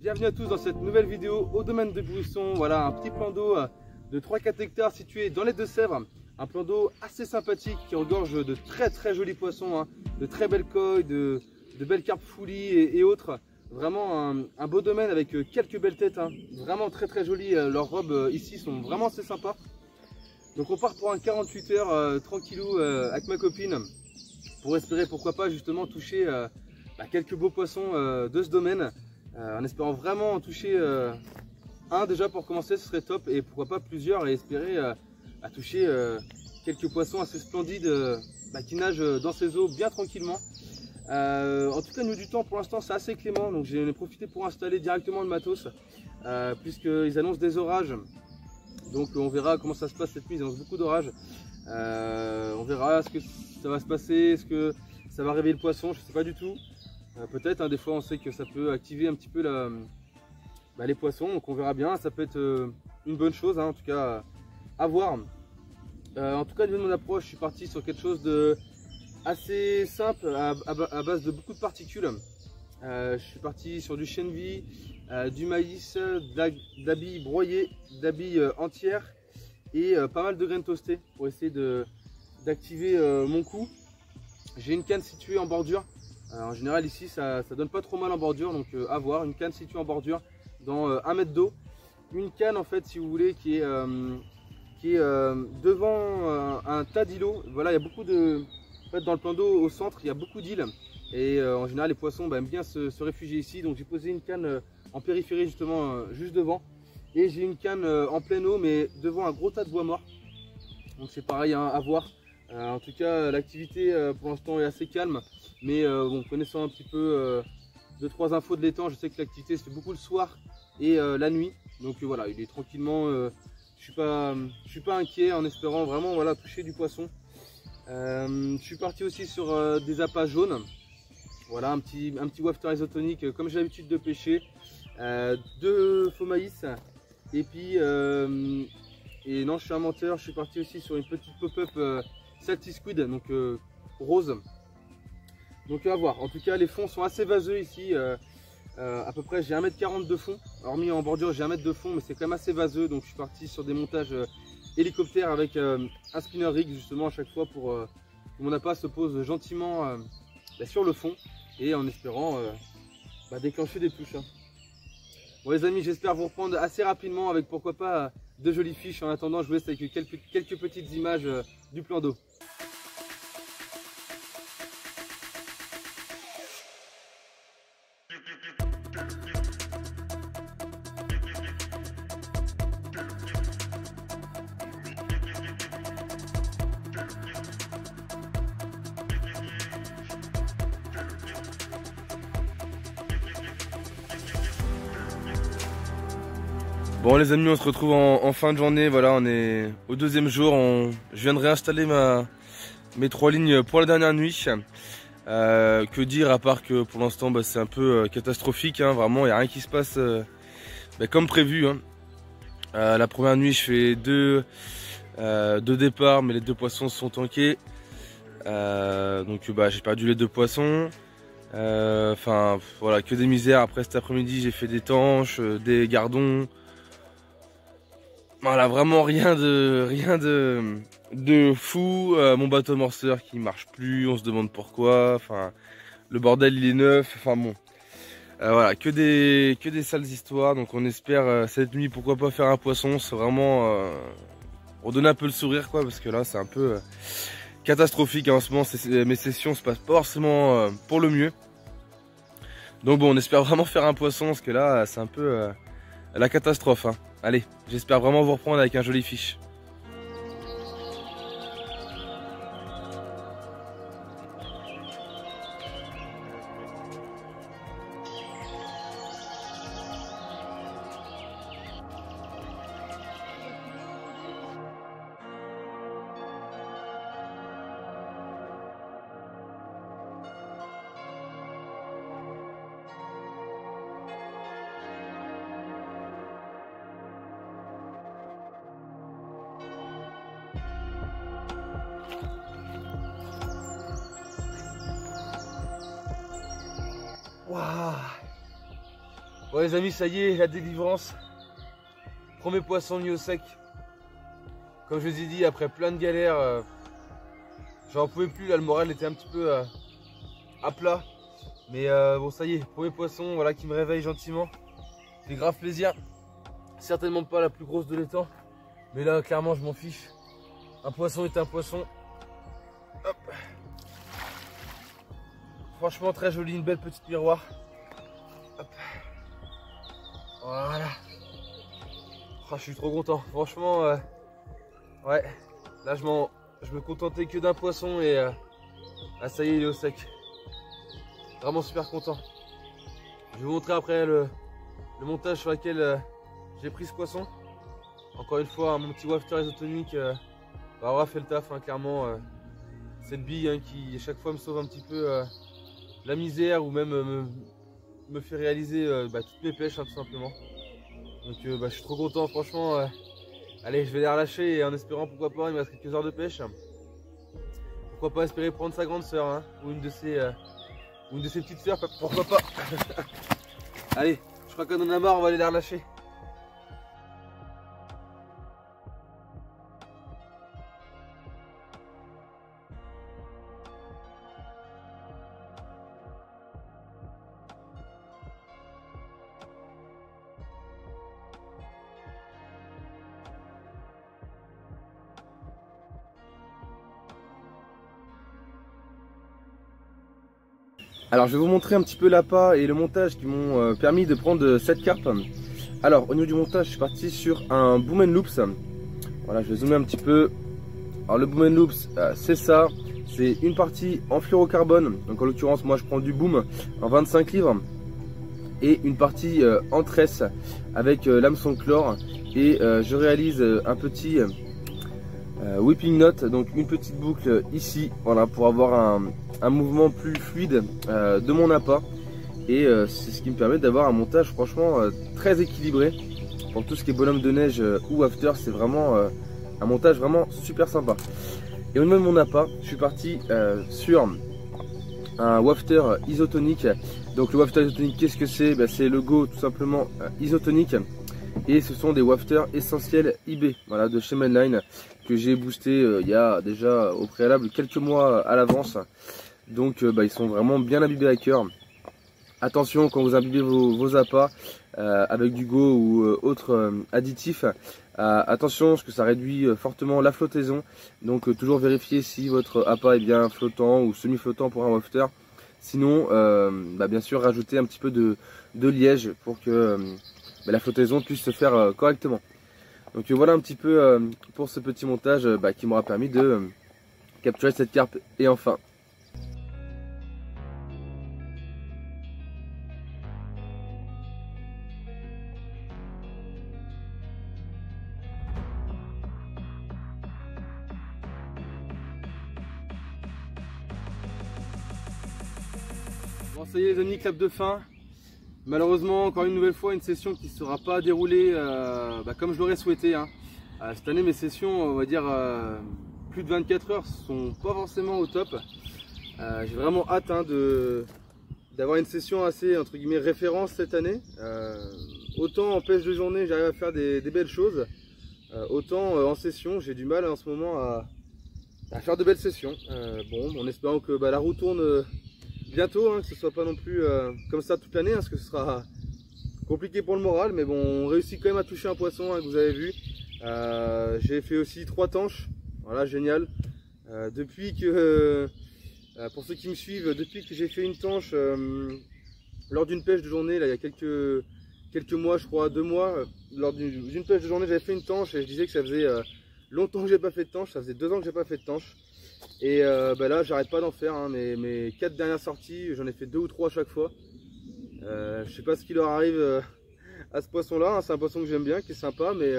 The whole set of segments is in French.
Bienvenue à tous dans cette nouvelle vidéo au domaine de Bruisson. Voilà un petit plan d'eau de 3-4 hectares situé dans les Deux-Sèvres. Un plan d'eau assez sympathique qui regorge de très jolis poissons, hein, de très belles coilles, de belles carpes foulies et autres. Vraiment un beau domaine avec quelques belles têtes, hein, vraiment très jolies. Leurs robes ici sont vraiment assez sympas. Donc on part pour un 48 heures tranquillou avec ma copine pour espérer pourquoi pas justement toucher quelques beaux poissons de ce domaine. En espérant vraiment en toucher un déjà pour commencer, ce serait top, et pourquoi pas plusieurs, et espérer à toucher quelques poissons assez splendides qui nagent dans ces eaux bien tranquillement. En tout cas, nous du temps pour l'instant c'est assez clément, donc j'en ai profité pour installer directement le matos puisqu'ils annoncent des orages. Donc on verra comment ça se passe cette nuit, ils annoncent beaucoup d'orages. On verra ce que ça va se passer, est-ce que ça va réveiller le poisson, je ne sais pas du tout. Peut-être, hein, des fois on sait que ça peut activer un petit peu les poissons, donc on verra bien, ça peut être une bonne chose, hein, en tout cas à voir. En tout cas, au niveau de mon approche, je suis parti sur quelque chose de assez simple à base de beaucoup de particules. Je suis parti sur du chènevis, du maïs, d'abilles broyées, d'abilles entières et pas mal de graines toastées pour essayer d'activer mon coup. J'ai une canne située en bordure. En général ici ça donne pas trop mal en bordure, donc à voir. Une canne située en bordure dans 1 mètre d'eau. Une canne en fait, si vous voulez, qui est devant un tas d'îlots. Voilà, il y a beaucoup de... En fait, dans le plan d'eau au centre, il y a beaucoup d'îles. Et en général les poissons aiment bien se réfugier ici. Donc j'ai posé une canne en périphérie justement, juste devant. Et j'ai une canne en pleine eau mais devant un gros tas de bois mort. Donc c'est pareil, hein, à voir. En tout cas l'activité pour l'instant est assez calme. Mais bon, connaissant un petit peu 2-3 infos de l'étang, je sais que l'activité se fait beaucoup le soir et la nuit. Donc voilà, il est tranquillement, je suis pas inquiet, en espérant vraiment voilà, toucher du poisson. Je suis parti aussi sur des appâts jaunes. Voilà, un petit wafter isotonique comme j'ai l'habitude de pêcher. 2 faux maïs. Et puis, et non, je suis un menteur, je suis parti aussi sur une petite pop-up salty squid, donc rose. Donc à voir. En tout cas les fonds sont assez vaseux ici, à peu près j'ai 1,40 m de fond, hormis en bordure j'ai 1 m de fond, mais c'est quand même assez vaseux. Donc je suis parti sur des montages hélicoptères avec un spinner rig justement à chaque fois pour que mon appât se pose gentiment sur le fond, et en espérant déclencher des touches, hein. Bon les amis, j'espère vous reprendre assez rapidement avec pourquoi pas de jolies fiches. En attendant, je vous laisse avec quelques petites images du plan d'eau. Bon les amis, on se retrouve en fin de journée. Voilà, on est au 2e jour. Je viens de réinstaller mes 3 lignes pour la dernière nuit. Que dire à part que pour l'instant c'est un peu catastrophique, hein. Vraiment il n'y a rien qui se passe comme prévu, hein. La première nuit je fais 2 départs, mais les 2 poissons sont tankés. Donc j'ai perdu les 2 poissons. Enfin voilà, que des misères. Après cet après-midi j'ai fait des tanches, des gardons. Voilà, vraiment rien de fou. Mon bateau morceur qui marche plus, on se demande pourquoi. Enfin, le bordel il est neuf. Enfin bon, voilà, que des sales histoires. Donc on espère cette nuit pourquoi pas faire un poisson. C'est vraiment redonner un peu le sourire quoi, parce que là c'est un peu catastrophique en ce moment. Mes sessions se passent pas forcément pour le mieux. Donc bon, on espère vraiment faire un poisson, parce que là c'est un peu la catastrophe, hein. Allez, j'espère vraiment vous reprendre avec un joli fiche. Waouh, Bon les amis, ça y est, la délivrance. Premier poisson mis au sec. Comme je vous ai dit, après plein de galères, j'en pouvais plus, là le moral était un petit peu à plat. Mais bon ça y est, premier poisson voilà, qui me réveille gentiment. Fait grave plaisir. Certainement pas la plus grosse de l'étang. Mais là clairement je m'en fiche. Un poisson est un poisson. Hop. Franchement très joli, une belle petite miroir. Hop. Voilà. Oh, je suis trop content. Franchement, ouais. Là je me contentais que d'un poisson et ah, ça y est, il est au sec. Vraiment super content. Je vais vous montrer après le montage sur lequel j'ai pris ce poisson. Encore une fois, hein, mon petit wafter isotonique aura fait le taf, hein, clairement. Cette bille hein, qui à chaque fois me sauve un petit peu la misère ou même me fait réaliser toutes mes pêches hein, tout simplement. Donc je suis trop content franchement. Allez, je vais les relâcher et en espérant pourquoi pas, il me reste quelques heures de pêche. Pourquoi pas espérer prendre sa grande soeur hein, ou une de ses petites sœurs, pourquoi pas. Allez, je crois qu'on en a marre, on va aller les relâcher. Alors je vais vous montrer un petit peu l'appât et le montage qui m'ont permis de prendre cette carpe. Alors au niveau du montage, je suis parti sur un Boom & Loops. Voilà, je vais zoomer un petit peu. Alors le Boom & Loops, c'est ça. C'est une partie en fluorocarbone. Donc en l'occurrence, moi je prends du Boom en 25 livres. Et une partie en tresse avec l'hameçon chlore. Et je réalise un petit whipping knot, donc une petite boucle ici, voilà, pour avoir un mouvement plus fluide de mon appât. Et c'est ce qui me permet d'avoir un montage franchement très équilibré. Pour tout ce qui est bonhomme de neige ou after, c'est vraiment un montage vraiment super sympa. Et au niveau de mon appât, je suis parti sur un wafter isotonique. Donc le wafter isotonique, qu'est-ce que c'est? C'est le Go tout simplement isotonique. Et ce sont des wafters essentiels IB, voilà, de chez Mainline, que j'ai boosté il y a déjà au préalable quelques mois à l'avance. Donc ils sont vraiment bien imbibés à cœur. Attention quand vous imbibez vos appâts avec du Go ou autre additif, attention parce que ça réduit fortement la flottaison. Donc toujours vérifier si votre appât est bien flottant ou semi-flottant pour un wafter. Sinon bien sûr rajouter un petit peu de liège pour que la flottaison puisse se faire correctement. Donc voilà un petit peu pour ce petit montage qui m'aura permis de capturer cette carpe et enfin. Bon ça y est les amis, clap de fin. Malheureusement, encore une nouvelle fois, une session qui ne sera pas déroulée comme je l'aurais souhaité. Hein. Cette année, mes sessions, on va dire plus de 24 heures, sont pas forcément au top. J'ai vraiment hâte hein, d'avoir une session assez entre guillemets référence cette année. Autant en pêche de journée, j'arrive à faire des belles choses. Autant en session, j'ai du mal en ce moment à faire de belles sessions. Bon, en espérant que la roue tourne bientôt, hein, que ce soit pas non plus comme ça toute l'année, hein, parce que ce sera compliqué pour le moral, mais bon, on réussit quand même à toucher un poisson, hein, que vous avez vu. J'ai fait aussi 3 tanches, voilà, génial. Depuis que, pour ceux qui me suivent, depuis que j'ai fait une tanche lors d'une pêche de journée, là, il y a quelques mois, je crois, 2 mois, lors d'une pêche de journée, j'avais fait une tanche et je disais que ça faisait longtemps que j'ai pas fait de tanche, ça faisait 2 ans que j'ai pas fait de tanche. Et là j'arrête pas d'en faire, hein, mes 4 dernières sorties, j'en ai fait 2 ou 3 à chaque fois. Je sais pas ce qui leur arrive à ce poisson là, hein, c'est un poisson que j'aime bien, qui est sympa, mais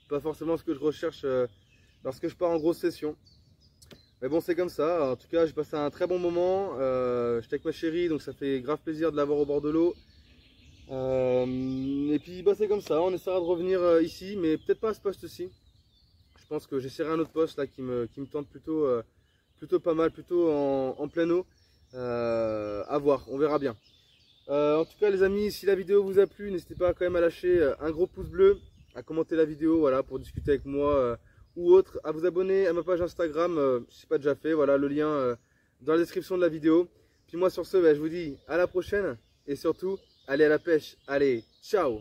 pas forcément ce que je recherche lorsque je pars en grosse session. Mais bon c'est comme ça, en tout cas j'ai passé un très bon moment, j'étais avec ma chérie donc ça fait grave plaisir de l'avoir au bord de l'eau. Et puis c'est comme ça, on essaiera de revenir ici, mais peut-être pas à ce poste-ci. Je pense que j'essaierai un autre poste là qui me tente plutôt pas mal, plutôt en plein eau. À voir, on verra bien. En tout cas les amis, si la vidéo vous a plu, n'hésitez pas quand même à lâcher un gros pouce bleu, à commenter la vidéo, voilà, pour discuter avec moi ou autre, à vous abonner à ma page Instagram, si ce n'est pas déjà fait, voilà le lien dans la description de la vidéo. Puis moi sur ce, je vous dis à la prochaine et surtout, allez à la pêche, allez, ciao!